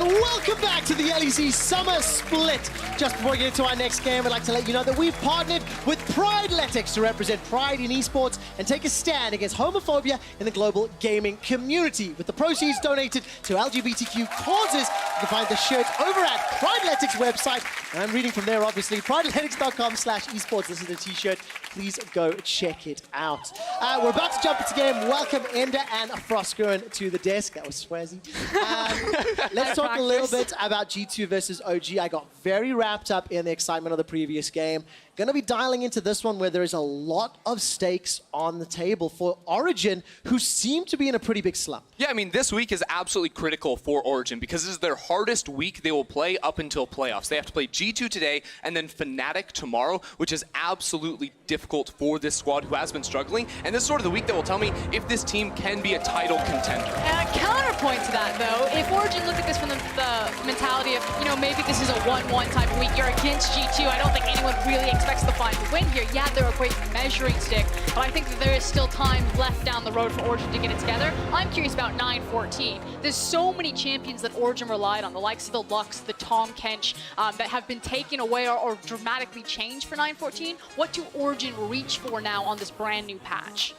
welcome back to the LEC Summer Split. Just before we get into our next game, I'd like to let you know that we've partnered with Pride Athletics to represent pride in esports and take a stand against homophobia in the global gaming community. With the proceeds donated to LGBTQ causes, you can find the shirt over at Pride Athletics website. And I'm reading from there, obviously, prideathletics.com/esports. This is the t-shirt. Please go check it out. We're about to jump into game. Welcome Ender and Frostgurn to the desk. That was Swazzy. Let's talk a little bit about G2 versus OG. I got very wrapped up in the excitement of the previous game. Going to be dialing into this one where there is a lot of stakes on the table for Origen, who seem to be in a pretty big slump. Yeah, I mean, this week is absolutely critical for Origen because this is their hardest week they will play up until playoffs. They have to play G2 today and then Fnatic tomorrow, which is absolutely difficult for this squad who has been struggling. And this is sort of the week that will tell me if this team can be a title contender. And a counterpoint to that, though, if Origen look at this from the mentality of, you know, maybe this is a 1-1 type of week, you're against G2, I don't think anyone really expects the find to win here. Yeah, they're a great measuring stick, but I think that there is still time left down the road for Origen to get it together. I'm curious about 9-14. There's so many champions that Origen relied on, the likes of the Lux, the Tom Kench, that have been taken away or dramatically changed for 9-14. What do Origen reach for now on this brand new patch?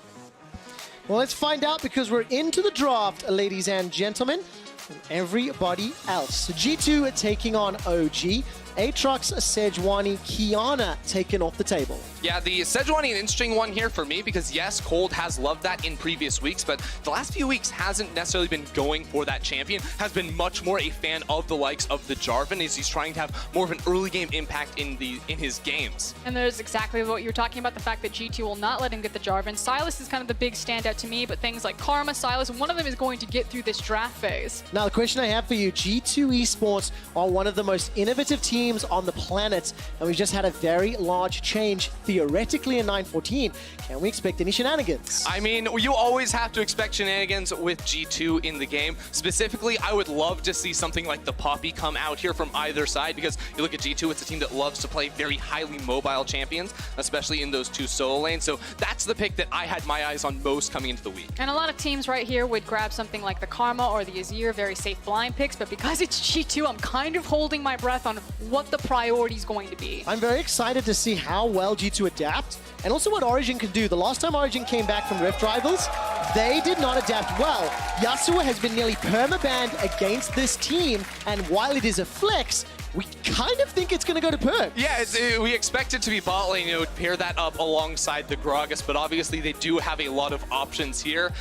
Well, let's find out because we're into the draft, ladies and gentlemen, and everybody else. G2 taking on OG. Aatrox, Sejuani, Kiana taken off the table. Yeah, the Sejuani, an interesting one here for me because yes, Cold has loved that in previous weeks, but the last few weeks hasn't necessarily been going for that champion, has been much more a fan of the likes of the Jarvan as he's trying to have more of an early game impact in his games. And there's exactly what you were talking about, the fact that G2 will not let him get the Jarvan. Sylas is kind of the big standout to me, but things like Karma, Sylas, one of them is going to get through this draft phase. Now the question I have for you, G2 Esports are one of the most innovative teams on the planet, and we've just had a very large change theoretically in 9-14. Can we expect any shenanigans? I mean, you always have to expect shenanigans with G2 in the game. Specifically, I would love to see something like the Poppy come out here from either side because you look at G2, it's a team that loves to play very highly mobile champions, especially in those two solo lanes. So that's the pick that I had my eyes on most coming into the week. And a lot of teams right here would grab something like the Karma or the Azir, very safe blind picks, but because it's G2, I'm kind of holding my breath on what the priority is going to be. I'm very excited to see how well G2 adapt and also what Origen can do. The last time Origen came back from Rift Rivals, they did not adapt well. Yasuo has been nearly perma-banned against this team, and while it is a flex, we kind of think it's going to go to perk. Yeah, we expect it to be bot lane, you know, pair that up alongside the Gragas, but obviously they do have a lot of options here.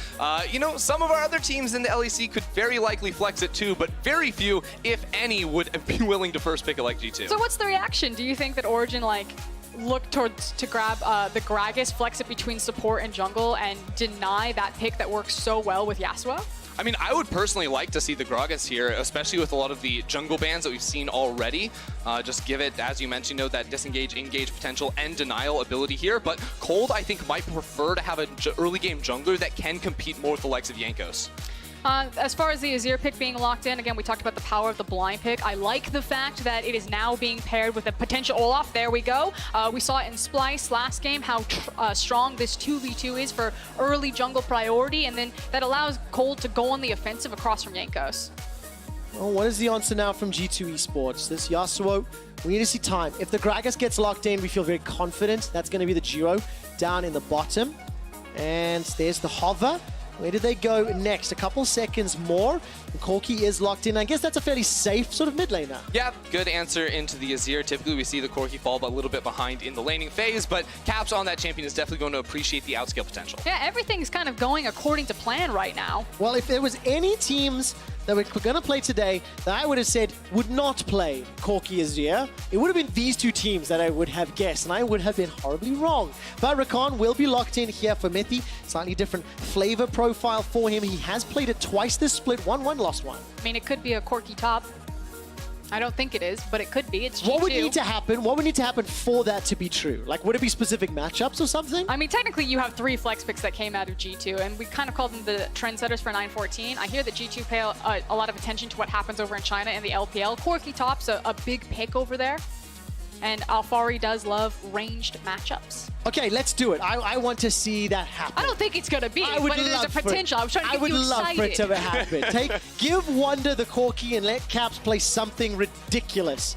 You know, some of our other teams in the LEC could very likely flex it too, but very few, if any, would be willing to first pick it like G2. So what's the reaction? Do you think that Origen, like, look towards to grab the Gragas, flex it between support and jungle, and deny that pick that works so well with Yasuo? I mean, I would personally like to see the Gragas here, especially with a lot of the jungle bans that we've seen already. Just give it, as you mentioned, that disengage, engage potential and denial ability here. But Cold, I think, might prefer to have an early game jungler that can compete more with the likes of Jankos. As far as the Azir pick being locked in, again, we talked about the power of the blind pick. I like the fact that it is now being paired with a potential Olaf. There we go. We saw it in Splice last game, how strong this 2v2 is for early jungle priority, and then that allows Cold to go on the offensive across from Jankos. Well, what is the answer now from G2 Esports? This Yasuo, we need to see time. If the Gragas gets locked in, we feel very confident. That's going to be the Giro down in the bottom. And there's the hover. Where did they go next? A couple seconds more. And Corki is locked in. I guess that's a fairly safe sort of mid laner. Yeah, good answer into the Azir. Typically, we see the Corki fall a little bit behind in the laning phase, but Caps on that champion is definitely going to appreciate the outscale potential. Yeah, everything's kind of going according to plan right now. Well, if there was any teams that we're going to play today that I would have said would not play Corki Azir, it would have been these two teams that I would have guessed, and I would have been horribly wrong. But Rakan will be locked in here for Mithi. Slightly different flavor profile for him. He has played it twice this split. 1-1, lost one. I mean, it could be a Corki top. I don't think it is, but it could be. It's G2. What would need to happen? What would need to happen for that to be true? Like, would it be specific matchups or something? I mean, technically, you have 3 flex picks that came out of G2, and we kind of called them the trendsetters for 9-14. I hear that G2 pay a lot of attention to what happens over in China in the LPL. Corki top's a big pick over there. And Alfari does love ranged matchups. Okay, let's do it. I want to see that happen. I don't think it's going to be, I would but it is a love for it. potential. I was trying to get you excited. I would love for it to happen. Give Wonder the corki and let Caps play something ridiculous.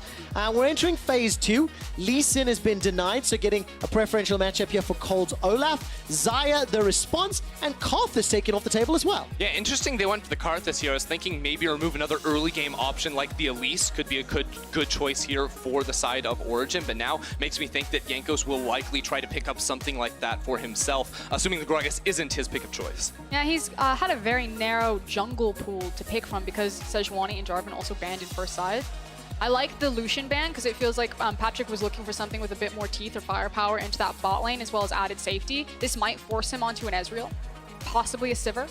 We're entering phase 2. Lee Sin has been denied, so getting a preferential matchup here for Cold's Olaf. Zaya, the response, and Karth is taken off the table as well. Yeah, interesting they went for the Karth this year. I was thinking maybe remove another early game option like the Elise could be a good choice here for the side of Origen, but now makes me think that Jankos will likely try to pick up something like that for himself, assuming the Gragas isn't his pick of choice. Yeah, he's had a very narrow jungle pool to pick from because Sejuani and Jarvan also banned in first side. I like the Lucian ban because it feels like Patrick was looking for something with a bit more teeth or firepower into that bot lane as well as added safety. This might force him onto an Ezreal, possibly a Sivir.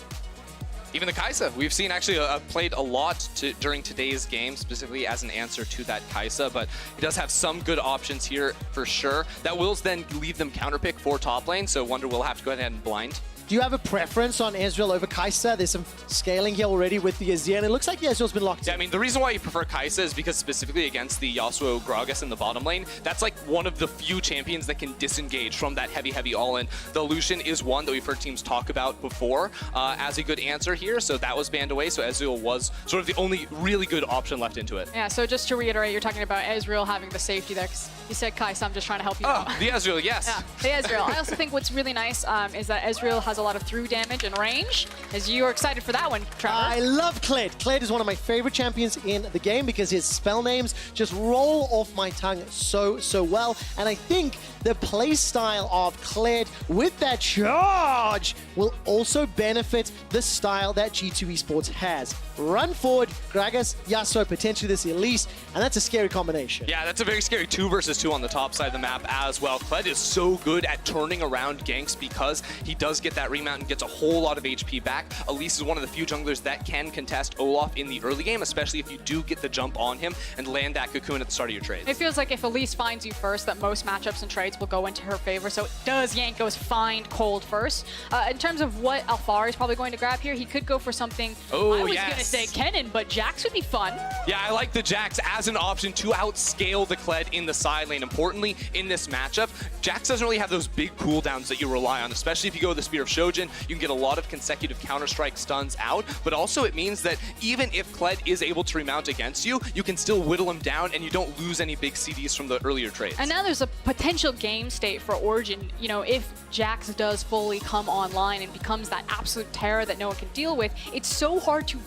Even the Kai'Sa, we've seen actually played a lot during today's game, specifically as an answer to that Kai'Sa, but he does have some good options here for sure. That will then leave them counterpick for top lane, so Wonder will have to go ahead and blind. Do you have a preference on Ezreal over Kai'Sa? There's some scaling here already with the Azir, and it looks like the Ezreal's been locked in. Yeah, I mean, the reason why you prefer Kai'Sa is because specifically against the Yasuo Gragas in the bottom lane, that's like one of the few champions that can disengage from that heavy all-in. The Lucian is one that we've heard teams talk about before as a good answer here, so that was banned away, so Ezreal was sort of the only really good option left into it. Yeah, so just to reiterate, you're talking about Ezreal having the safety there, 'cause you said Kai'Sa, I'm just trying to help you out. The Ezreal, yes. Yeah, the Ezreal. I also think what's really nice is that Ezreal has a lot of through damage and range, as you are excited for that one, Trevor. I love Kled. Kled is one of my favorite champions in the game because his spell names just roll off my tongue so well. And I think the play style of Kled with that charge will also benefit the style that G2 Esports has. Run forward, Gragas, Yasuo, potentially this Elise, and that's a scary combination. Yeah, that's a very scary 2 versus 2 on the top side of the map as well. Kled is so good at turning around ganks because he does get that remount and gets a whole lot of HP back. Elise is one of the few junglers that can contest Olaf in the early game, especially if you do get the jump on him and land that cocoon at the start of your trade. It feels like if Elise finds you first, that most matchups and trades will go into her favor. So does Jankos find Cold first? In terms of what Alfari is probably going to grab here, he could go for something. Oh, I was yes. going to say Kennen, but Jax would be fun. Yeah, I like the Jax as an option to outscale the Kled in the side lane. Importantly, in this matchup, Jax doesn't really have those big cooldowns that you rely on, especially if you go with the Spear of Shojin. You can get a lot of consecutive Counter-Strike stuns out, but also it means that even if Kled is able to remount against you, you can still whittle him down and you don't lose any big CDs from the earlier trades. And now there's a potential game state for Origen. You know, if Jax does fully come online and becomes that absolute terror that no one can deal with, it's so hard to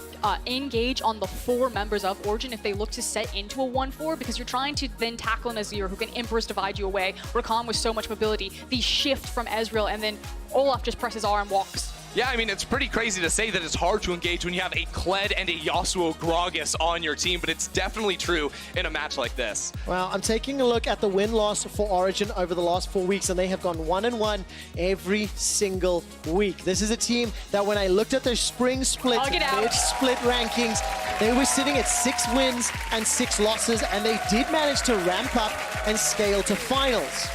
engage on the 4 members of Origen if they look to set into a 1-4, because you're trying to then tackle an Azir who can Empress divide you away, Rakan with so much mobility, the shift from Ezreal, and then Olaf just presses R and walks. Yeah, I mean, it's pretty crazy to say that it's hard to engage when you have a Kled and a Yasuo Gragas on your team, but it's definitely true in a match like this. Well, I'm taking a look at the win-loss for Origen over the last 4 weeks, and they have gone 1-1 every single week. This is a team that when I looked at their spring split, mid-split rankings, they were sitting at 6 wins and 6 losses, and they did manage to ramp up and scale to finals.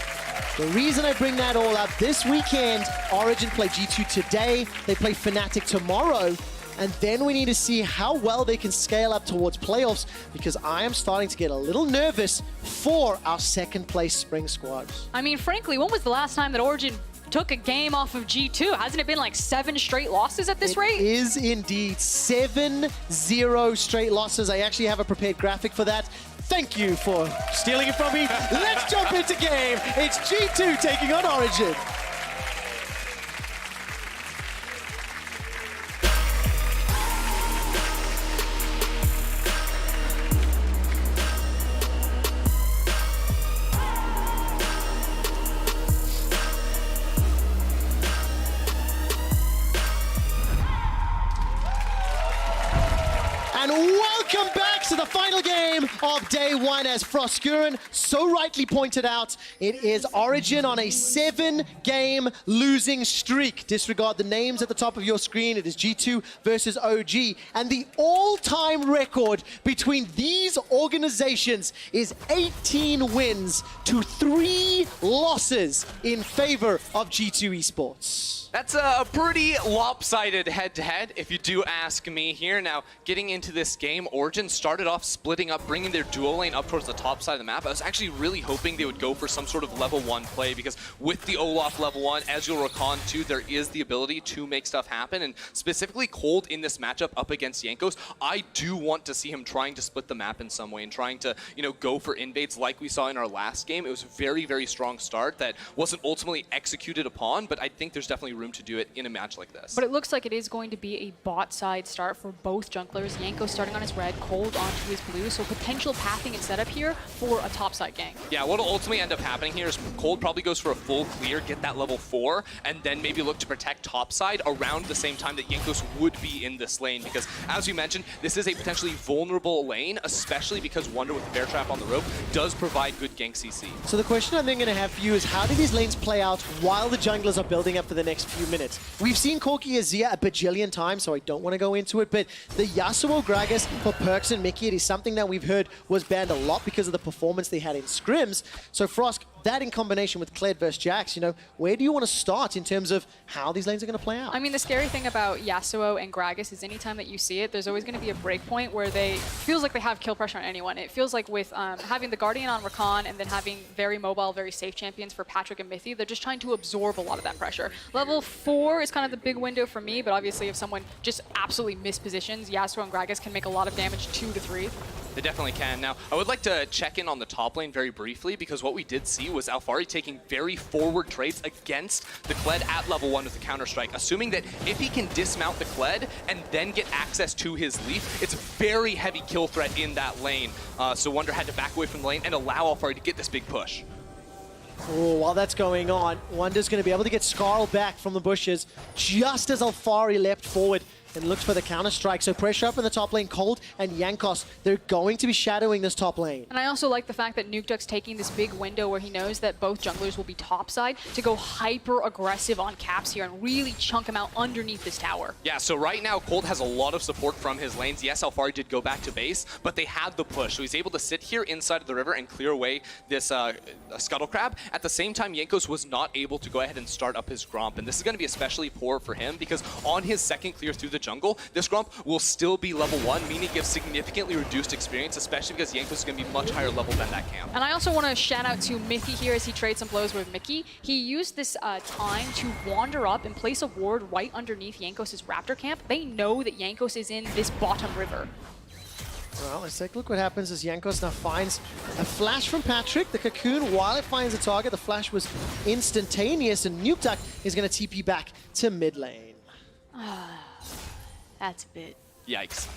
The reason I bring that all up, this weekend, Origen play G2 today, they play Fnatic tomorrow, and then we need to see how well they can scale up towards playoffs, because I am starting to get a little nervous for our second place spring squads. I mean, frankly, when was the last time that Origen took a game off of G2? Hasn't it been like 7 straight losses at this rate? It is indeed 7-0 straight losses. I actually have a prepared graphic for that. Thank you for stealing it from me. Let's jump into game. It's G2 taking on Origen. And welcome back to the final game of day 1. As Froskuren so rightly pointed out, it is Origen on a 7-game losing streak. Disregard the names at the top of your screen. It is G2 versus OG. And the all-time record between these organizations is 18 wins to 3 losses in favor of G2 Esports. That's a pretty lopsided head-to-head, if you do ask me here. Now, getting into this game, Origen started off splitting up, bringing their duo lane up towards the top side of the map. I was actually really hoping they would go for some sort of level 1 play, because with the Olaf level 1, as you'll recon too, there is the ability to make stuff happen. And specifically Cold in this matchup up against Jankos, I do want to see him trying to split the map in some way and trying to, you know, go for invades like we saw in our last game. It was a very, very strong start that wasn't ultimately executed upon, but I think there's definitely room to do it in a match like this. But it looks like it is going to be a bot side start for both junglers. Yanko starting on his red, Cold onto his blue, so potential pathing and setup here for a top side gank. Yeah, what'll ultimately end up happening here is Cold probably goes for a full clear, get that level 4, and then maybe look to protect top side around the same time that Jankos would be in this lane, because as you mentioned, this is a potentially vulnerable lane, especially because Wonder with the bear trap on the rope does provide good gank CC. So the question I'm then going to have for you is, how do these lanes play out while the junglers are building up for the next few minutes? We've seen Corki Azir a bajillion times, so I don't want to go into it, but the Yasuo Gragas for Perks and Mickey, it is something that we've heard was banned a lot because of the performance they had in scrims. So Frosk, that in combination with Kled versus Jax, you know, where do you want to start in terms of how these lanes are going to play out? I mean, the scary thing about Yasuo and Gragas is anytime that you see it, there's always going to be a break point where feels like they have kill pressure on anyone. It feels like with having the Guardian on Rakan and then having very mobile, very safe champions for Patrick and Mithy, they're just trying to absorb a lot of that pressure. Level 4 is kind of the big window for me, but obviously if someone just absolutely mispositions, Yasuo and Gragas can make a lot of damage 2 to 3. They definitely can. Now, I would like to check in on the top lane very briefly, because what we did see was Alphari taking very forward trades against the Kled at level 1 with the counter-strike, assuming that if he can dismount the Kled and then get access to his leaf, it's a very heavy kill threat in that lane. So Wonder had to back away from the lane and allow Alphari to get this big push. Oh, while that's going on, Wonder's going to be able to get Skarl back from the bushes just as Alphari leapt forward and looks for the counter-strike. So pressure up in the top lane. Cold and Jankos, they're going to be shadowing this top lane. And I also like the fact that Nukeduck's taking this big window where he knows that both junglers will be topside to go hyper-aggressive on Caps here and really chunk him out underneath this tower. Yeah, so right now, Cold has a lot of support from his lanes. Yes, Alphari did go back to base, but they had the push. So he's able to sit here inside of the river and clear away this Scuttle Crab. At the same time, Jankos was not able to go ahead and start up his Gromp. And this is going to be especially poor for him, because on his second clear through the jungle, this Gromp will still be level 1, meaning gives significantly reduced experience, especially because Jankos is going to be much higher level than that camp. And I also want to shout out to Mithy here as he trades some blows with Mickey. He used this time to wander up and place a ward right underneath Jankos' Raptor camp. They know that Jankos is in this bottom river. Well, let's take a look what happens as Jankos now finds a flash from Patrick. The cocoon, while it finds a target, the flash was instantaneous, and Nukeduck is going to TP back to mid lane. That's a bit... Yikes.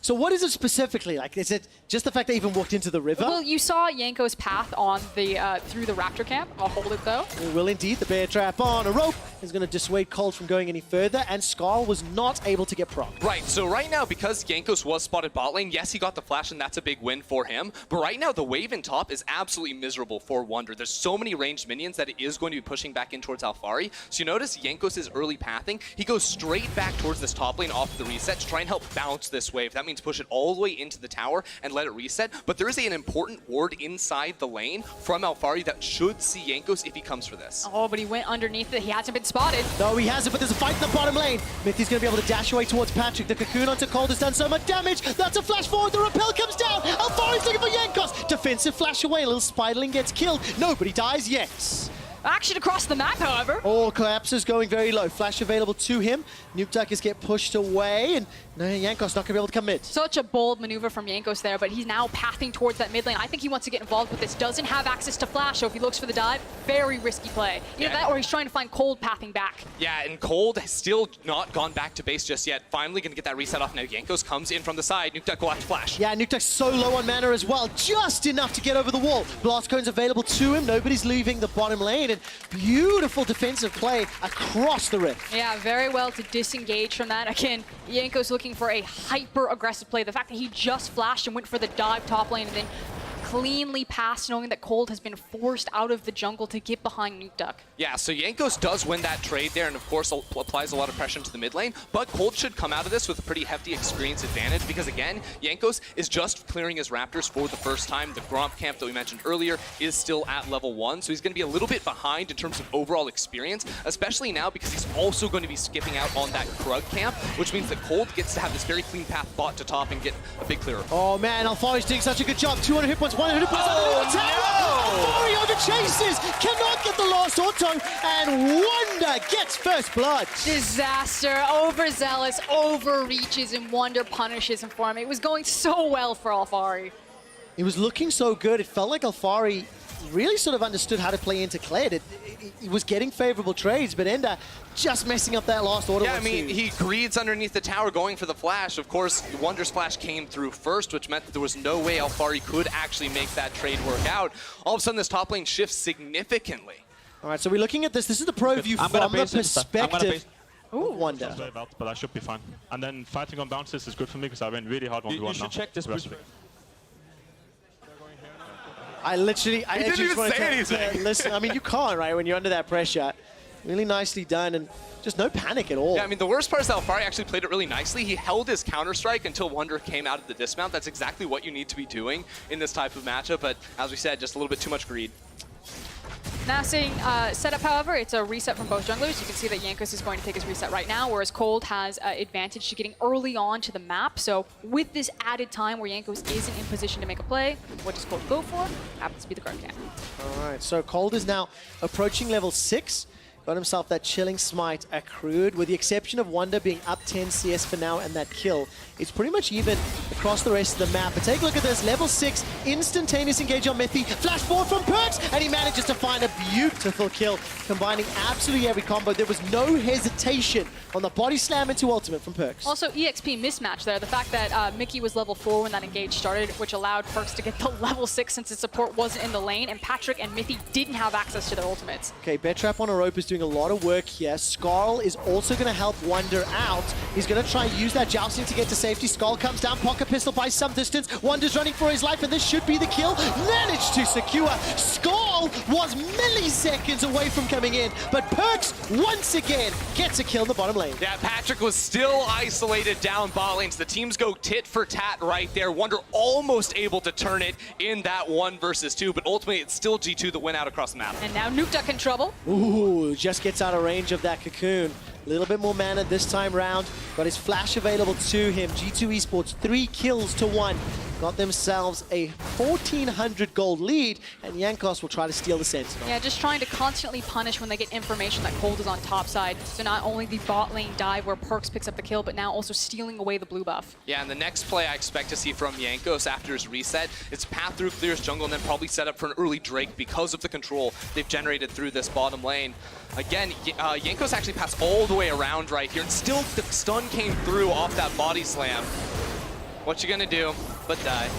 So what is it specifically? Like, is it just the fact they even walked into the river? Well, you saw Yanko's path on the through the Raptor camp. I'll hold it though. It will indeed. The bear trap on a rope is going to dissuade Cold from going any further, and Skarl was not able to get proc. Right, so right now, because Jankos was spotted bot lane, yes, he got the flash, and that's a big win for him. But right now, the wave in top is absolutely miserable for Wonder. There's so many ranged minions that it is going to be pushing back in towards Alphari. So you notice Jankos' early pathing, he goes straight back towards this top lane off the reset to try and help bounce this wave. That means push it all the way into the tower and let it reset. But there is an important ward inside the lane from Alphari that should see Jankos if he comes for this. Oh, but he went underneath it. He hasn't been spotted. No, he hasn't, but there's a fight in the bottom lane. Mithy's going to be able to dash away towards Patrick. The cocoon onto Cold has done so much damage. That's a flash forward. The rappel comes down. Alphari's looking for Jankos. Defensive flash away. A little Spiderling gets killed. Nobody dies yet. Action across the map, however. Oh, Collapse is going very low. Flash available to him. Nukeduck is get pushed away, and no, Jankos not going to be able to come mid. Such a bold maneuver from Jankos there, but he's now pathing towards that mid lane. I think he wants to get involved with this. Doesn't have access to flash, so if he looks for the dive, very risky play. Either that or he's trying to find Cold pathing back. Yeah, and Cold has still not gone back to base just yet. Finally going to get that reset off now. Jankos comes in from the side. Nukeduck will have to flash. Yeah, Nukeduck's so low on mana as well. Just enough to get over the wall. Blast cone's available to him. Nobody's leaving the bottom lane, and beautiful defensive play across the rift. Yeah, very well to disengage from that. Again, Jankos looking for a hyper-aggressive play. The fact that he just flashed and went for the dive top lane and then cleanly past, knowing that Cold has been forced out of the jungle to get behind Nuke Duck. Yeah, so Jankos does win that trade there, and of course applies a lot of pressure into the mid lane, but Cold should come out of this with a pretty hefty experience advantage, because again, Jankos is just clearing his Raptors for the first time. The Gromp camp that we mentioned earlier is still at level 1, so he's going to be a little bit behind in terms of overall experience, especially now because he's also going to be skipping out on that Krug camp, which means that Cold gets to have this very clean path bot to top and get a big clearer. Oh man, Alfari's doing such a good job. 200 hit points, 100 hit points. Alfari over chases, cannot get the last auto, and Wonder gets first blood. Disaster, overzealous, overreaches, and Wonder punishes him for him. It was going so well for Alfari. It was looking so good. It felt like Alfari really sort of understood how to play into Clad. He was getting favorable trades, but Ender just messing up that last auto. Yeah, I mean, he greeds underneath the tower going for the flash. Of course, Wonder's flash came through first, which meant that there was no way Alfari could actually make that trade work out. All of a sudden, this top lane shifts significantly. All right, so we're looking at this. This is the pro view from the perspective of Wonder. But I should be fine. And then fighting on bounces is good for me because I went really hard 1v1 now. You should check this bridge. I literally didn't just even wanted say anything. Listen, I mean, you can't, right, when you're under that pressure. Really nicely done, and just no panic at all. Yeah, I mean, the worst part is that Alfari actually played it really nicely. He held his counter-strike until Wonder came out of the dismount. That's exactly what you need to be doing in this type of matchup, but as we said, just a little bit too much greed. Now seeing setup, however, it's a reset from both junglers. You can see that Jankos is going to take his reset right now, whereas Cold has advantage to getting early on to the map. So with this added time where Jankos isn't in position to make a play, what does Cold go for? Happens to be the card camp. All right, so Cold is now approaching level 6. Got himself that Chilling Smite accrued, with the exception of Wonder being up 10 CS for now and that kill. It's pretty much even across the rest of the map. But take a look at this, level 6, instantaneous engage on Mythy, flash forward from Perks, and he manages to find a beautiful kill, combining absolutely every combo. There was no hesitation on the body slam into ultimate from Perks. Also, EXP mismatch there. The fact that Mickey was level 4 when that engage started, which allowed Perks to get the level 6 since his support wasn't in the lane, and Patrick and Mythy didn't have access to their ultimates. Okay, Betrap on a rope is doing a lot of work here. Skarl is also going to help Wonder out. He's going to try and use that jousting to get to safety. Skarl comes down, pocket pistol by some distance. Wonder's running for his life, and this should be the kill. Managed to secure. Skarl was milliseconds away from coming in, but Perks once again gets a kill in the bottom lane. Yeah, Patrick was still isolated down bot lanes. The teams go tit for tat right there. Wonder almost able to turn it in that 1 versus 2, but ultimately it's still G2 that went out across the map. And now Nuke Duck in trouble. Ooh, just gets out of range of that cocoon. A little bit more mana this time round. Got his flash available to him. G2 Esports 3 kills to 1. Got themselves a 1,400 gold lead, and Jankos will try to steal the Sentinel. Yeah, just trying to constantly punish when they get information that Cold is on top side. So not only the bot lane dive where Perks picks up the kill, but now also stealing away the blue buff. Yeah, and the next play I expect to see from Jankos after his reset is path through clears jungle and then probably set up for an early Drake because of the control they've generated through this bottom lane. Again, Jankos actually passed all the way around right here, and still the stun came through off that body slam. What you gonna do but die?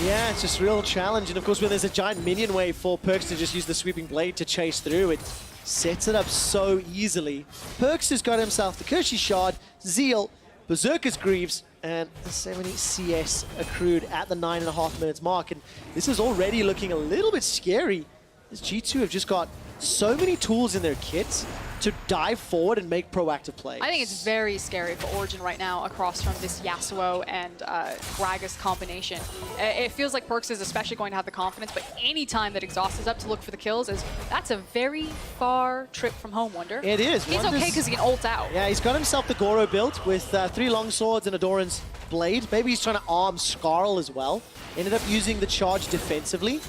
Yeah, it's just real challenge. And of course, when there's a giant minion wave for Perks to just use the sweeping blade to chase through, it sets it up so easily. Perks has got himself the Kershi Shard, Zeal, Berserker's Greaves, and 70 CS accrued at the 9.5 minutes mark. And this is already looking a little bit scary, as G2 have just got so many tools in their kits to dive forward and make proactive plays. I think it's very scary for Origen right now across from this Yasuo and Gragas combination. It feels like Perks is especially going to have the confidence, but any time that Exhaust is up to look for the kills, that's a very far trip from home, Wonder. It is. He's okay because he can ult out. Yeah, he's got himself the Goro build with 3 long swords and a Doran's blade. Maybe he's trying to arm Skarl as well. Ended up using the charge defensively.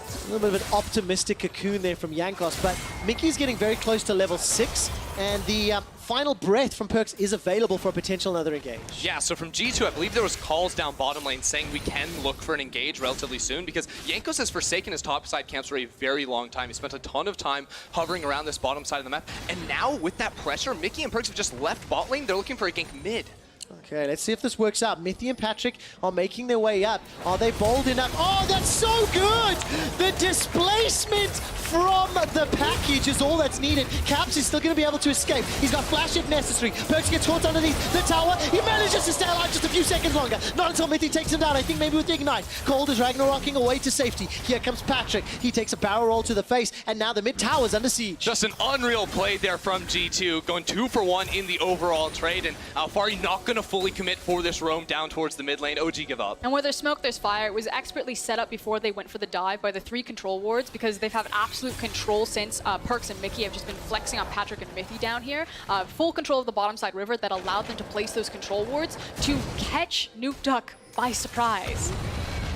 A little bit of an optimistic cocoon there from Jankos, but Mickey's getting very close to level 6, and the final breath from Perks is available for a potential another engage. Yeah, so from G2, I believe there was calls down bottom lane saying we can look for an engage relatively soon, because Jankos has forsaken his top side camps for a very long time. He spent a ton of time hovering around this bottom side of the map, and now with that pressure, Mickey and Perks have just left bot lane. They're looking for a gank mid. Okay, let's see if this works out. Mithy and Patrick are making their way up. Are they bold enough? Oh, that's so good! The displacement from the package is all that's needed. Caps is still going to be able to escape. He's got flash if necessary. Perks gets caught underneath the tower. He manages to stay alive just a few seconds longer. Not until Mithy takes him down. I think maybe with the Ignite. Cold is Ragnaroking away to safety. Here comes Patrick. He takes a barrel roll to the face, and now the mid tower is under siege. Just an unreal play there from G2, going 2 for 1 in the overall trade, and Alfari not going to fully commit for this roam down towards the mid lane. OG give up. And where there's smoke, there's fire. It was expertly set up before they went for the dive by the 3 control wards because they've had absolute control since Perks and Mickey have just been flexing on Patrick and Mithy down here. Full control of the bottom side river that allowed them to place those control wards to catch Nuke Duck by surprise.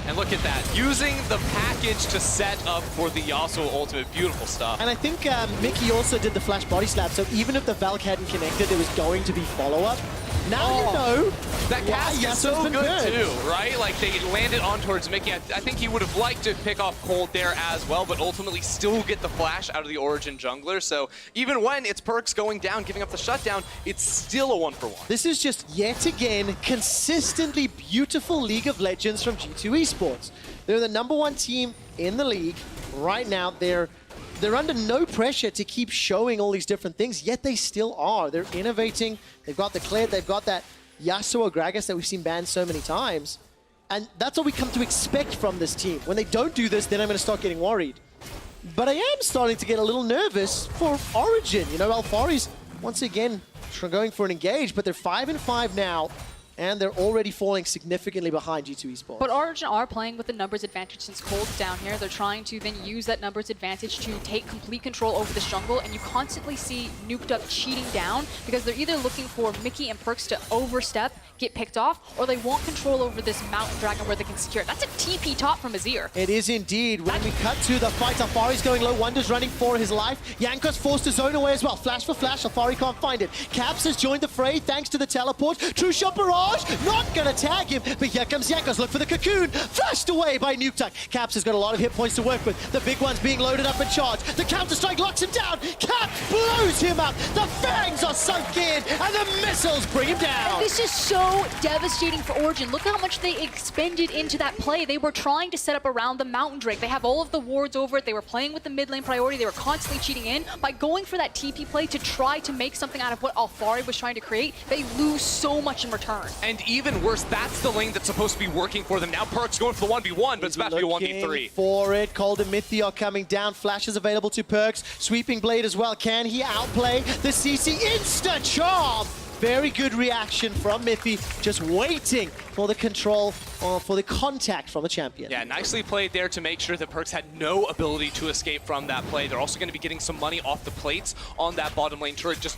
And look at that, using the package to set up for the Yasuo ultimate. Beautiful stuff. And I think Mickey also did the flash body slap, so even if the Valk hadn't connected, there was going to be follow-up. Now you know that cast is so good burned. too, right? Like they landed on towards Mickey. I think he would have liked to pick off Cold there as well, but ultimately still get the flash out of the Origen jungler. So even when it's Perks going down, giving up the shutdown, it's still a 1-for-1. This is just yet again consistently beautiful League of Legends from G2 Esports. They're the #1 team in the league right now. They're under no pressure to keep showing all these different things, yet they still are. They're innovating. They've got the clear. They've got that Yasuo Gragas that we've seen banned so many times. And that's what we come to expect from this team. When they don't do this, then I'm going to start getting worried. But I am starting to get a little nervous for Origen. You know, Alfari's once again going for an engage, but they're 5-5 now. And they're already falling significantly behind G2 Esports. But Origen are playing with the numbers advantage since Cold's down here. They're trying to then use that numbers advantage to take complete control over this jungle, and you constantly see Nuke Duck cheating down because they're either looking for Mickey and Perks to overstep, get picked off, or they want control over this mountain dragon where they can secure it. That's a TP top from Azir. It is indeed. When we cut to the fight, Alfari's going low. Wonder's running for his life. Yanko's forced to zone away as well. Flash for flash. Alfari can't find it. Caps has joined the fray thanks to the teleport. True shot barrage. Not going to tag him, but here comes Yanko's. Look for the cocoon. Flashed away by Nuke Duck. Caps has got a lot of hit points to work with. The big one's being loaded up and charged. The counter-strike locks him down. Caps blows him up. The fangs are sunk in, and the missiles bring him down. This is so devastating for Origen. Look how much they expended into that play. They were trying to set up around the Mountain Drake. They have all of the wards over it. They were playing with the mid lane priority. They were constantly cheating in. By going for that TP play to try to make something out of what Alfari was trying to create, they lose so much in return. And even worse, that's the lane that's supposed to be working for them. Now Perks going for the 1v1, but it's about to be a 1v3. For it. Cold and Mithy are coming down. Flash is available to Perks. Sweeping Blade as well. Can he outplay the CC? Insta charm! Very good reaction from Mithy, just waiting for the control, for the contact from the champion. Yeah, nicely played there to make sure that Perks had no ability to escape from that play. They're also going to be getting some money off the plates on that bottom lane turret. Just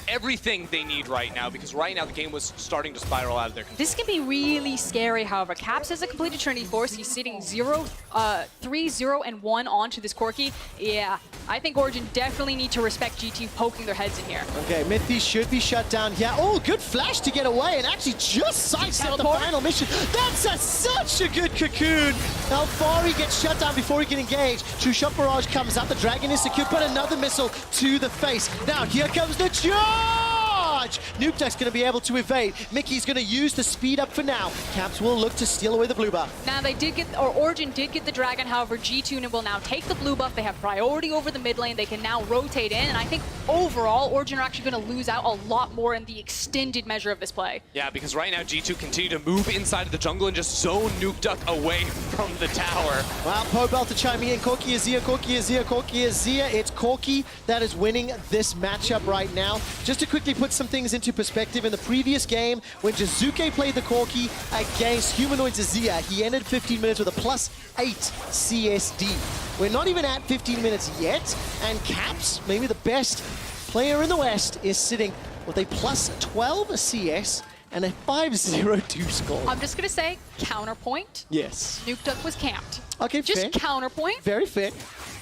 everything they need right now, because right now the game was starting to spiral out of their control. This can be really scary, however. Caps has a completed Trinity Force. He's sitting 3, 0, and 1 onto this Corki. Yeah, I think Origen definitely need to respect G2 poking their heads in here. Okay, Mithy should be shut down here. Oh, good flash to get away and actually just sidestep the final mission. That's such a good cocoon. Alfari gets shut down before he can engage. True shot barrage comes up. The dragon is secured, but another missile to the face. Now here comes the charge! Nuke Duck's going to be able to evade. Mickey's going to use the speed up for now. Caps will look to steal away the blue buff. Now they did get, or Origen did get the dragon, however G2 will now take the blue buff. They have priority over the mid lane. They can now rotate in, and I think overall Origen are actually going to lose out a lot more in the extended measure of this play. Yeah, because right now G2 continue to move inside of the jungle and just zone Nuke Duck away from the tower. Wow, Pobel to chime in. Corki Azir, Corki Azir, Corki Azir. It's Corki that is winning this matchup right now. Just to quickly put some things into perspective, in the previous game, when Jizuke played the Corki against Humanoid's Azir, he ended 15 minutes with a +8 CSD. We're not even at 15 minutes yet, and Caps, maybe the best player in the West, is sitting with a +12 CS and a 5-0-2 score. I'm just going to say, counterpoint. Yes. Nuke Duck was camped. Okay, just fair. counterpoint. Very fair.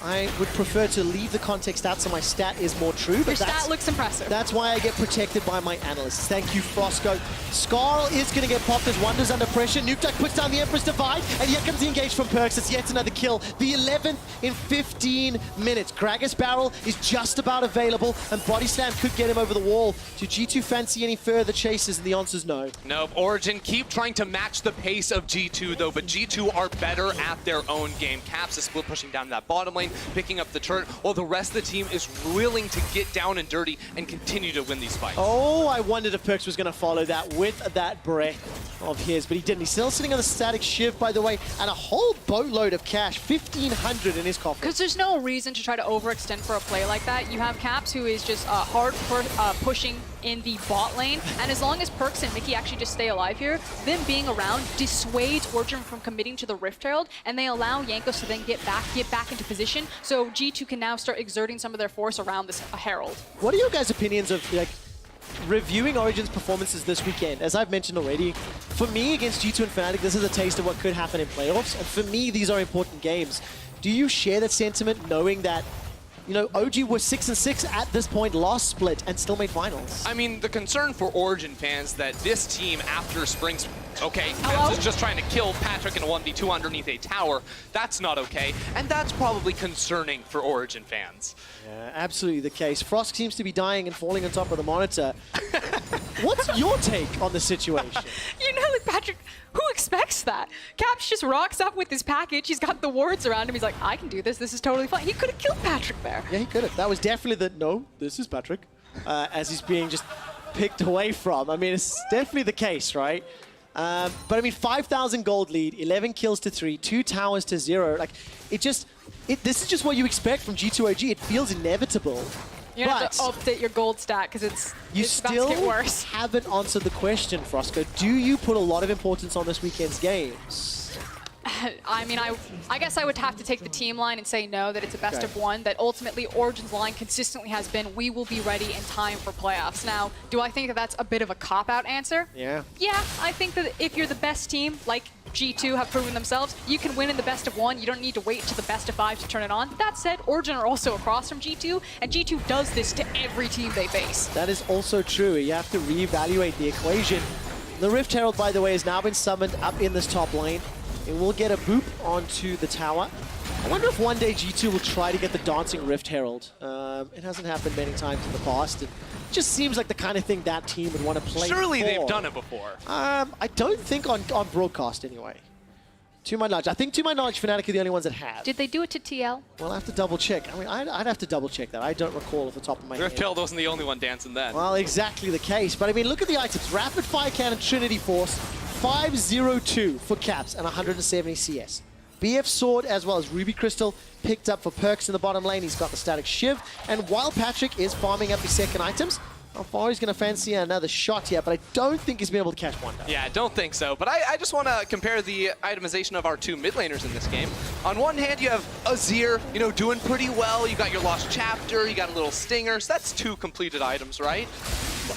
I would prefer to leave the context out so my stat is more true. But Your stat looks impressive. That's why I get protected by my analysts. Thank you, Frosco. Skarl is going to get popped as Wonder's under pressure. Nukeduck puts down the Emperor's Divide, and here comes the engage from Perks. It's yet another kill. The 11th in 15 minutes. Gragas Barrel is just about available, and Body Slam could get him over the wall. Do G2 fancy any further chases? And the answer's no. Nope. Origen keep trying to match the pace of G2, though, but G2 are better at their own game. Caps is split pushing down that bottom lane, picking up the turret, while the rest of the team is willing to get down and dirty and continue to win these fights. Oh, I wondered if Perks was going to follow that with that breath of his, but he didn't. He's still sitting on the static shiv, by the way, and a whole boatload of cash, 1,500 in his coffin. Because there's no reason to try to overextend for a play like that. You have Caps, who is just hard pushing in the bot lane, and as long as Perks and Mickey actually just stay alive here, them being around dissuades Origen from committing to the Rift Herald, and they allow Jankos to then get back into position, so G2 can now start exerting some of their force around this Herald. What are your guys' opinions of, like, reviewing Origen's performances this weekend? As I've mentioned already, for me against G2 and Fnatic, this is a taste of what could happen in playoffs, and for me, these are important games. Do you share that sentiment, knowing that, you know, OG was 6-6 at this point, lost split, and still made finals? I mean, the concern for Origen fans that this team after Spring's, okay, Hello? is just trying to kill Patrick in a 1v2 underneath a tower. That's not okay, and that's probably concerning for Origen fans. Yeah, absolutely the case. Frost seems to be dying and falling on top of the monitor. What's your take on the situation? You know, like, Patrick, who expects that? Caps just rocks up with his package. He's got the wards around him. He's like, I can do this. This is totally fine. He could have killed Patrick there. Yeah, he could have. That was definitely the, no, this is Patrick, as he's being just picked away from. I mean, it's definitely the case, right? But I mean, 5,000 gold lead, 11 kills to 3, 2 towers to 0. Like, this is just what you expect from G2OG. It feels inevitable. You have to update your gold stat because it's about to get worse. Haven't answered the question, Frosco. Do you put a lot of importance on this weekend's games? I mean, I guess I would have to take the team line and say no, that it's a best of one, that ultimately Origen's line consistently has been, we will be ready in time for playoffs. Now, do I think that that's a bit of a cop-out answer? Yeah. Yeah, I think that if you're the best team, like G2 have proven themselves, you can win in the best of one. You don't need to wait to the best of 5 to turn it on. That said, Origen are also across from G2, and G2 does this to every team they face. That is also true. You have to reevaluate the equation. The Rift Herald, by the way, has now been summoned up in this top lane. It will get a boop onto the tower. I wonder if one day G2 will try to get the Dancing Rift Herald. It hasn't happened many times in the past. It just seems like the kind of thing that team would want to play Surely for. they've done it before. I don't think on broadcast anyway. To my knowledge. I think to my knowledge, Fnatic are the only ones that have. Did they do it to TL? Well, I have to double check. I mean, I'd have to double check that. I don't recall off the top of my Rift head. Herald wasn't the only one dancing then. Well, exactly the case. But I mean, look at the items. Rapid Fire Cannon, Trinity Force, 502 for Caps and 170 CS. BF Sword as well as Ruby Crystal picked up for Perks in the bottom lane. He's got the Static Shiv. And while Patrick is farming up his second items, how far he's going to fancy another shot here, but I don't think he's been able to catch one. Yeah, I don't think so. But I just want to compare the itemization of our two mid laners in this game. On one hand, you have Azir, you know, doing pretty well. You got your Lost Chapter, you got a little Stinger. So that's 2 completed items, right?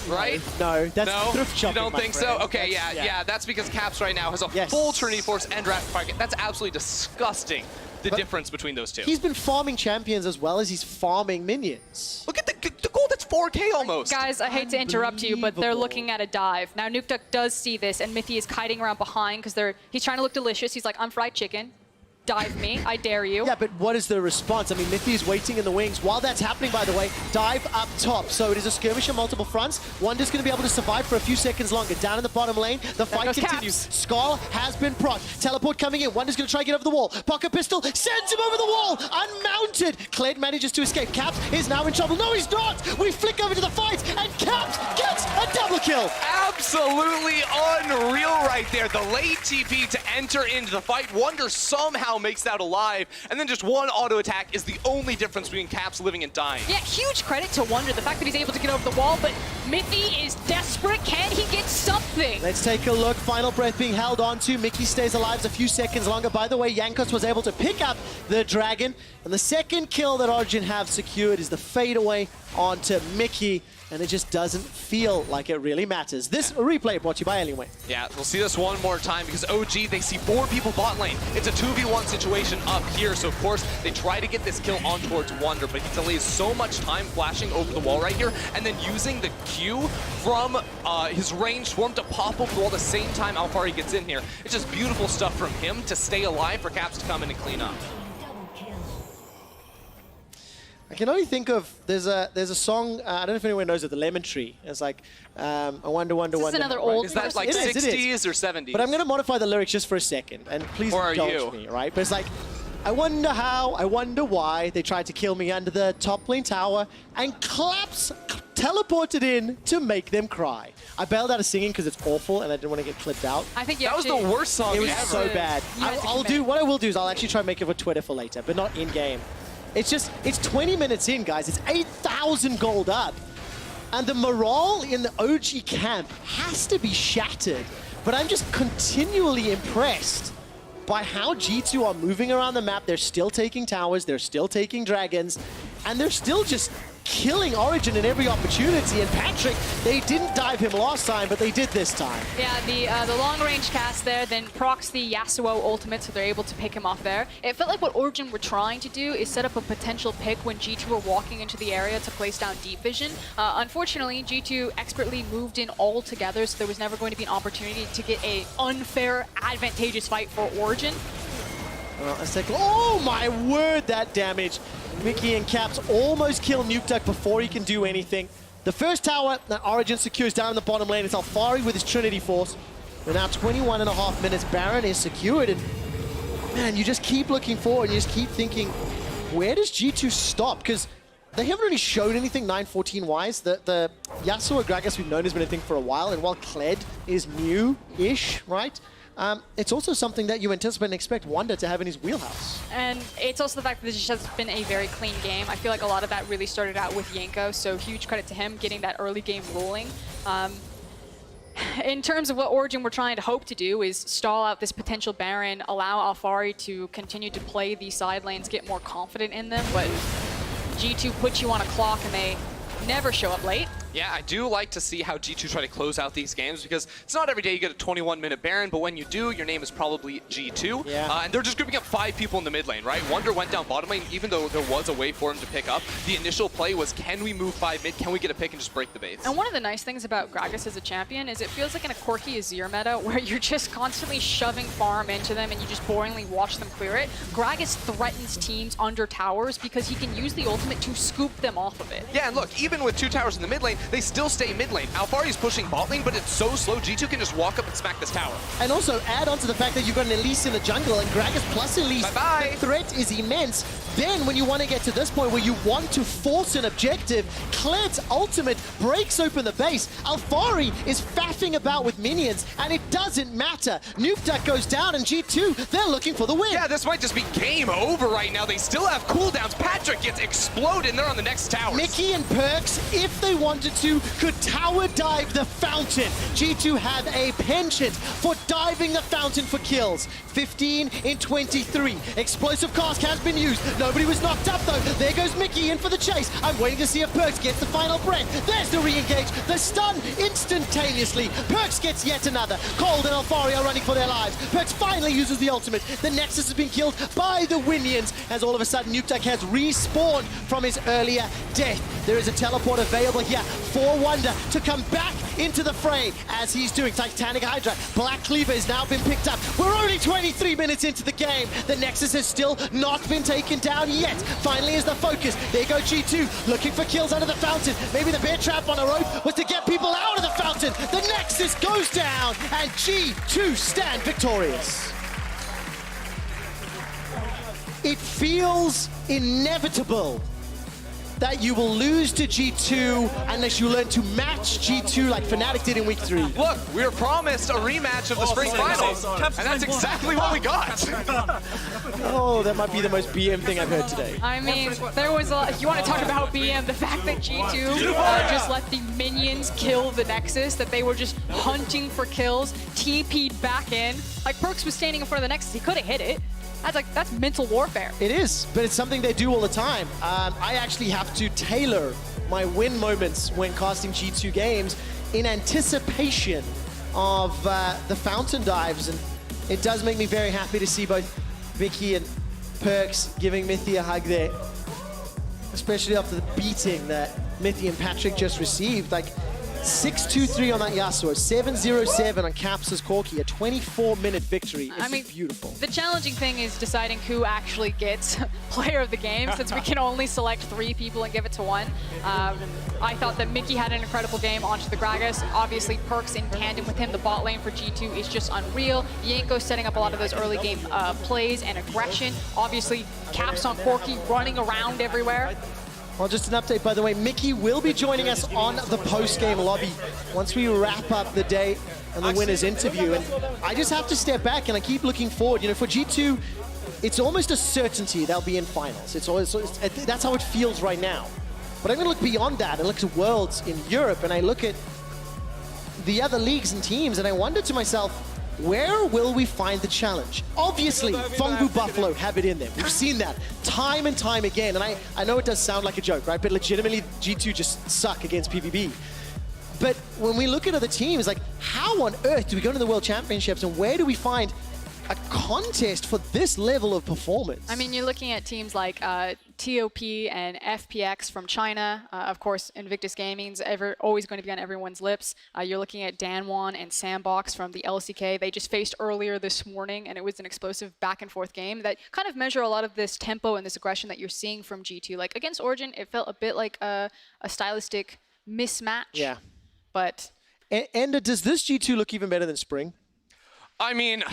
Right? No, that's thrift shopping, you don't my think friend. so? Okay, yeah. That's because Caps right now has a full Trinity Force and Rapid Fire. That's absolutely disgusting, the difference between those two. He's been farming champions as well as he's farming minions. Look at the gold, that's 4K almost. Guys, I hate to interrupt you, but they're looking at a dive. Now, Nukeduck does see this, and Mithy is kiting around behind because he's trying to look delicious. He's like, I'm fried chicken. Dive me, I dare you. Yeah, but what is the response? I mean, Mithy is waiting in the wings. While that's happening, by the way, dive up top. So it is a skirmish on multiple fronts. Wonder's going to be able to survive for a few seconds longer. Down in the bottom lane, the fight continues. Skarl has been procced. Teleport coming in. Wonder's going to try to get over the wall. Pocket pistol sends him over the wall. Unmounted. Kled manages to escape. Caps is now in trouble. No, he's not. We flick over to the fight, and Caps gets a double kill. Absolutely unreal right there. The late TP to enter into the fight. Wonder somehow makes that alive, and then just one auto attack is the only difference between Caps living and dying. Yeah, huge credit to Wonder, the fact that he's able to get over the wall, but Mithy is desperate. Can he get something? Let's take a look. Final breath being held on to. Mickey stays alive a few seconds longer. By the way, Jankos was able to pick up the dragon, and the second kill that Origen have secured is the fadeaway onto Mickey. And it just doesn't feel like it really matters. This replay brought to you by Alienway. Yeah, we'll see this one more time because OG, they see 4 people bot lane. It's a 2v1 2-on-1 situation up here. So of course, they try to get this kill on towards Wonder, but he delays so much time flashing over the wall right here, and then using the Q from his range swarm to pop over the wall the same time Alfari gets in here. It's just beautiful stuff from him to stay alive for Caps to come in and clean up. I can only think of, there's a song, I don't know if anyone knows it, the Lemon Tree. It's like, I wonder, This is another old Is that like It is, 60s or 70s? But I'm going to modify the lyrics just for a second, and please indulge me, right? But it's like, I wonder how, I wonder why they tried to kill me under the top lane tower, and Claps teleported in to make them cry. I bailed out of singing because it's awful, and I didn't want to get clipped out. I think you that was the worst song It was ever. so bad. What I will do is I'll actually try and make it for Twitter for later, but not in-game. It's 20 minutes in, guys. It's 8,000 gold up. And the morale in the OG camp has to be shattered. But I'm just continually impressed by how G2 are moving around the map. They're still taking towers, they're still taking dragons, and they're still just killing Origen in every opportunity. And Patrick, they didn't dive him last time, but they did this time. Yeah, the long-range cast there, then procs the Yasuo ultimate, so they're able to pick him off there. It felt like what Origen were trying to do is set up a potential pick when G2 were walking into the area to place down deep vision. Unfortunately, G2 expertly moved in all together, so there was never going to be an opportunity to get an unfair, advantageous fight for Origen. Well, let's take, oh my word, that damage. Mickey and Caps almost kill Nukeduck before he can do anything. The first tower that Origen secures down in the bottom lane is Alfari with his Trinity Force. We're now 21.5 minutes. Baron is secured, and man, you just keep looking forward and you just keep thinking, where does G2 stop? Because they haven't really shown anything 9-14 wise. The Yasuo Gragas we've known has been a thing for a while, and while Kled is new-ish, right? It's also something that you anticipate and expect Wonder to have in his wheelhouse. And it's also the fact that this has been a very clean game. I feel like a lot of that really started out with Yenko, so huge credit to him getting that early game rolling. In terms of what Origen were trying to hope to do is stall out this potential Baron, allow Alfari to continue to play these side lanes, get more confident in them, but G2 puts you on a clock and they never show up late. Yeah, I do like to see how G2 try to close out these games, because it's not every day you get a 21-minute Baron, but when you do, your name is probably G2. Yeah. And they're just grouping up 5 people in the mid lane, right? Wonder went down bottom lane, even though there was a way for him to pick up. The initial play was, can we move 5 mid? Can we get a pick and just break the base? And one of the nice things about Gragas as a champion is it feels like in a quirky Azir meta where you're just constantly shoving farm into them and you just boringly watch them clear it. Gragas threatens teams under towers because he can use the ultimate to scoop them off of it. Yeah, and look, even with 2 towers in the mid lane, they still stay mid lane. Alfari's pushing bot lane, but it's so slow, G2 can just walk up and smack this tower. And also add on to the fact that you've got an Elise in the jungle, and Gragas plus Elise, Bye-bye. the threat is immense. Then when you want to get to this point where you want to force an objective, Kled's ultimate breaks open the base. Alfari is faffing about with minions, and it doesn't matter. Nukeduck goes down, and G2, they're looking for the win. Yeah, this might just be game over right now. They still have cooldowns. Patrick gets exploded, and they're on the next tower. Mickey and Perks, if they wanted to, could tower dive the fountain. G2 have a penchant for diving the fountain for kills. 15 in 23. Explosive cask has been used. Nobody was knocked up though. There goes Mickey in for the chase. I'm waiting to see if Perks gets the final breath. There's the re-engage. The stun instantaneously. Perks gets yet another. Cold and Alfari are running for their lives. Perks finally uses the ultimate. The Nexus has been killed by the Winions as all of a sudden Nukeduck has respawned from his earlier death. There is a teleport available here for Wonder to come back into the fray as he's doing. Titanic Hydra. Black Cleaver has now been picked up. We're only 23 minutes into the game. The Nexus has still not been taken down yet. Finally is the focus. There go G2 looking for kills under the fountain. Maybe the bear trap on a rope was to get people out of the fountain. The Nexus goes down and G2 stand victorious. It feels inevitable that you will lose to G2 unless you learn to match G2 like Fnatic did in week 3. Look, we were promised a rematch of the spring finals, and that's exactly what we got. Oh, that might be the most BM thing I've heard today. I mean, there was a, you want to talk about BM, the fact that G2 just let the minions kill the Nexus, that they were just hunting for kills, TP'd back in. Like, Perks was standing in front of the Nexus, he could have hit it. That's mental warfare. It is, but it's something they do all the time. I actually have to tailor my win moments when casting G2 games in anticipation of the fountain dives, and it does make me very happy to see both Vicky and Perks giving Mithy a hug there, especially after the beating that Mithy and Patrick just received. Like 6-2-3 on that Yasuo, 7-0-7 on Caps' Corki, a 24-minute victory. It's beautiful. The challenging thing is deciding who actually gets player of the game, since we can only select 3 people and give it to one. I thought that Mickey had an incredible game onto the Gragas. Obviously, Perks in tandem with him. The bot lane for G2 is just unreal. Yanko setting up a lot of those early game plays and aggression. Obviously, Caps on Corki running around everywhere. Well, just an update, by the way, Mickey will be joining us on the post-game lobby once we wrap up the day and the winner's interview. And I just have to step back and I keep looking forward. You know, for G2, it's almost a certainty they'll be in finals. That's how it feels right now. But I'm going to look beyond that and look at Worlds in Europe, and I look at the other leagues and teams, and I wonder to myself, where will we find the challenge? Obviously, Fengbu Buffalo have it in there. We've seen that time and time again. And I know it does sound like a joke, right? But legitimately, G2 just suck against PvP. But when we look at other teams, like, how on earth do we go to the World Championships and where do we find a contest for this level of performance? I mean, you're looking at teams like TOP and FPX from China. Of course, Invictus Gaming's always going to be on everyone's lips. You're looking at Danwon and Sandbox from the LEC. They just faced earlier this morning, and it was an explosive back-and-forth game that kind of measure a lot of this tempo and this aggression that you're seeing from G2. Like, against Origen, it felt a bit like a stylistic mismatch. Yeah. But... And does this G2 look even better than Spring? I mean...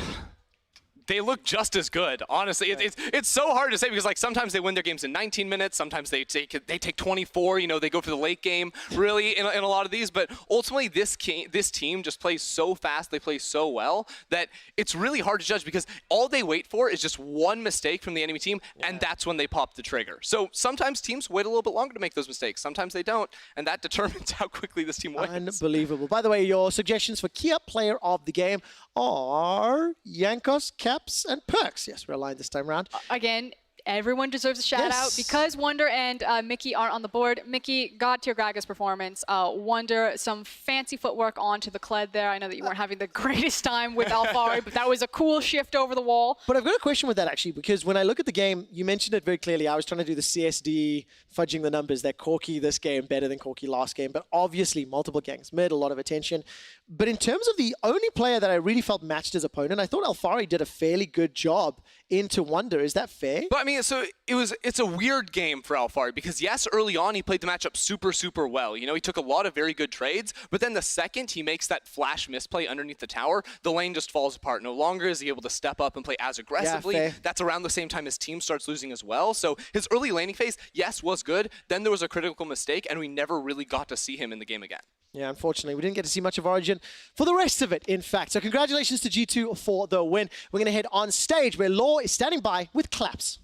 They look just as good, honestly. It's so hard to say because, like, sometimes they win their games in 19 minutes, sometimes they take 24. You know, they go for the late game, really, in a lot of these. But ultimately, this team just plays so fast, they play so well that it's really hard to judge because all they wait for is just one mistake from the enemy team, and that's when they pop the trigger. So sometimes teams wait a little bit longer to make those mistakes. Sometimes they don't, and that determines how quickly this team wins. Unbelievable. By the way, your suggestions for Kia player of the game are Yankos, Caps, and Perks. Yes, we're aligned this time around. Again, everyone deserves a shout out because Wonder and Mickey aren't on the board. Mickey, God tier Gragas performance. Wonder, some fancy footwork onto the Kled there. I know that you weren't having the greatest time with Alfari, but that was a cool shift over the wall. But I've got a question with that, actually, because when I look at the game, you mentioned it very clearly. I was trying to do the CSD, fudging the numbers, that Corki this game better than Corki last game, but obviously multiple gangs made a lot of attention. But in terms of the only player that I really felt matched his opponent, I thought Alfari did a fairly good job into Wonder. Is that fair? But I mean, so it's a weird game for Alfari because yes, early on he played the matchup super well. You know, he took a lot of very good trades, but then the second he makes that flash misplay underneath the tower, the lane just falls apart. No longer is he able to step up and play as aggressively. Yeah, that's around the same time his team starts losing as well. So his early laning phase, yes, was good. Then there was a critical mistake, and we never really got to see him in the game again. Yeah, unfortunately, we didn't get to see much of Origen for the rest of it, in fact. So congratulations to G2 for the win. We're going to head on stage where Law is standing by with claps.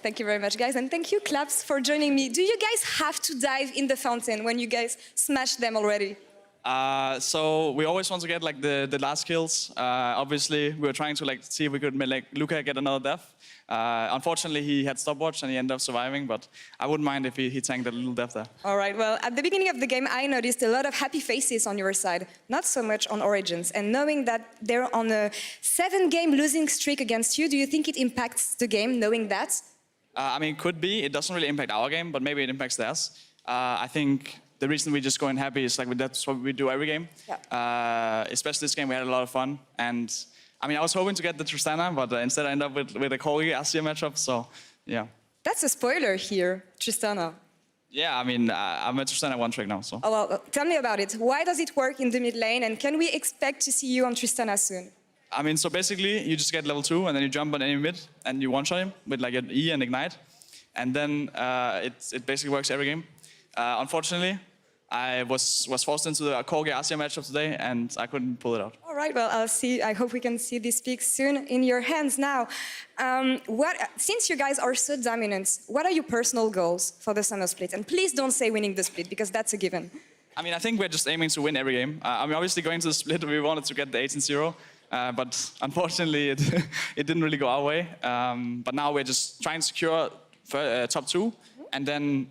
Thank you very much, guys. And thank you, Claps, for joining me. Do you guys have to dive in the fountain when you guys smash them already? So we always want to get like the last kills. Obviously, we were trying to like see if we could make Luca get another death. Unfortunately, he had stopwatch and he ended up surviving, but I wouldn't mind if he tanked a little death there. All right, well, at the beginning of the game, I noticed a lot of happy faces on your side, not so much on Origin's. And knowing that they're on a 7-game losing streak against you, do you think it impacts the game, knowing that? I mean, it could be. It doesn't really impact our game, but maybe it impacts theirs. I think the reason we just go in happy is like that's what we do every game. Yeah. Especially this game, we had a lot of fun. And I mean, I was hoping to get the Tristana, but instead I ended up with a Corgi Asia matchup, so yeah. That's a spoiler here, Tristana. Yeah, I mean, I'm a Tristana one-trick now, so. Oh, well, tell me about it. Why does it work in the mid lane, and can we expect to see you on Tristana soon? I mean, so basically, you just get level 2, and then you jump on any mid, and you one-shot him with like an E and Ignite. And then it basically works every game. Unfortunately, I was forced into the Corgi Asia matchup today, and I couldn't pull it out. All right, well, I'll see. I hope we can see this pick soon in your hands now. Since you guys are so dominant, what are your personal goals for the summer split? And please don't say winning the split, because that's a given. I mean, I think we're just aiming to win every game. I mean, obviously, going to the split, we wanted to get the 18-0. But unfortunately, it didn't really go our way. But now we're just trying to secure top 2 and then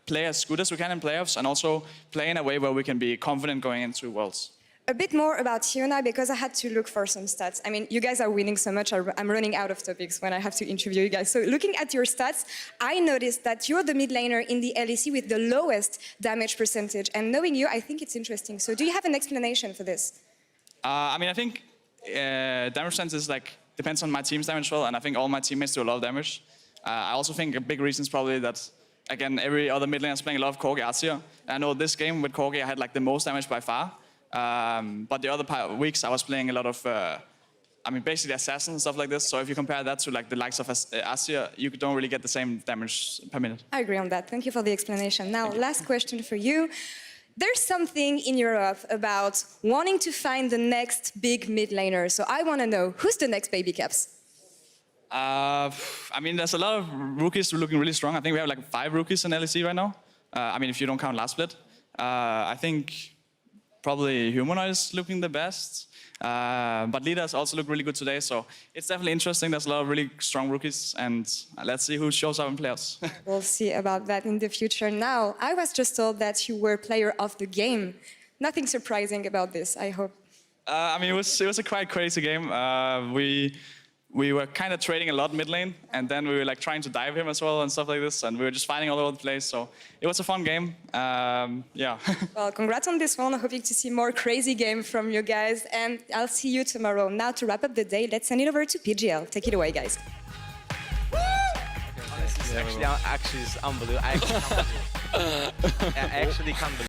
play as good as we can in playoffs and also play in a way where we can be confident going into Worlds. A bit more about you and I, because I had to look for some stats. I mean, you guys are winning so much, I'm running out of topics when I have to interview you guys. So looking at your stats, I noticed that you're the mid laner in the LEC with the lowest damage percentage. And knowing you, I think it's interesting. So do you have an explanation for this? I mean, I think damage sense is like, depends on my team's damage as well, and I think all my teammates do a lot of damage. I also think a big reason is probably that, again, every other mid laner is playing a lot of Corgi Arcia. I know this game with Corgi, I had like the most damage by far. But the other weeks I was playing a lot of, I mean, basically assassins and stuff like this. So if you compare that to like the likes of Arcia, you don't really get the same damage per minute. I agree on that. Thank you for the explanation. Now, last question for you. There's something in Europe about wanting to find the next big mid laner. So I want to know, who's the next baby caps? I mean, there's a lot of rookies looking really strong. I think we have like 5 rookies in LEC right now. I mean, if you don't count last split. I think probably Humanoid is looking the best. But leaders also look really good today. So it's definitely interesting. There's a lot of really strong rookies. And let's see who shows up in playoffs. We'll see about that in the future. Now, I was just told that you were player of the game. Nothing surprising about this, I hope. I mean, it was a quite crazy game. We were kind of trading a lot mid lane, and then we were like trying to dive him as well and stuff like this, and we were just fighting all over the place. So it was a fun game. Yeah. Well, congrats on this one. Hoping to see more crazy game from you guys, and I'll see you tomorrow. Now, to wrap up the day, let's send it over to PGL. Take it away, guys. Actually, it's unbelievable. I actually can't believe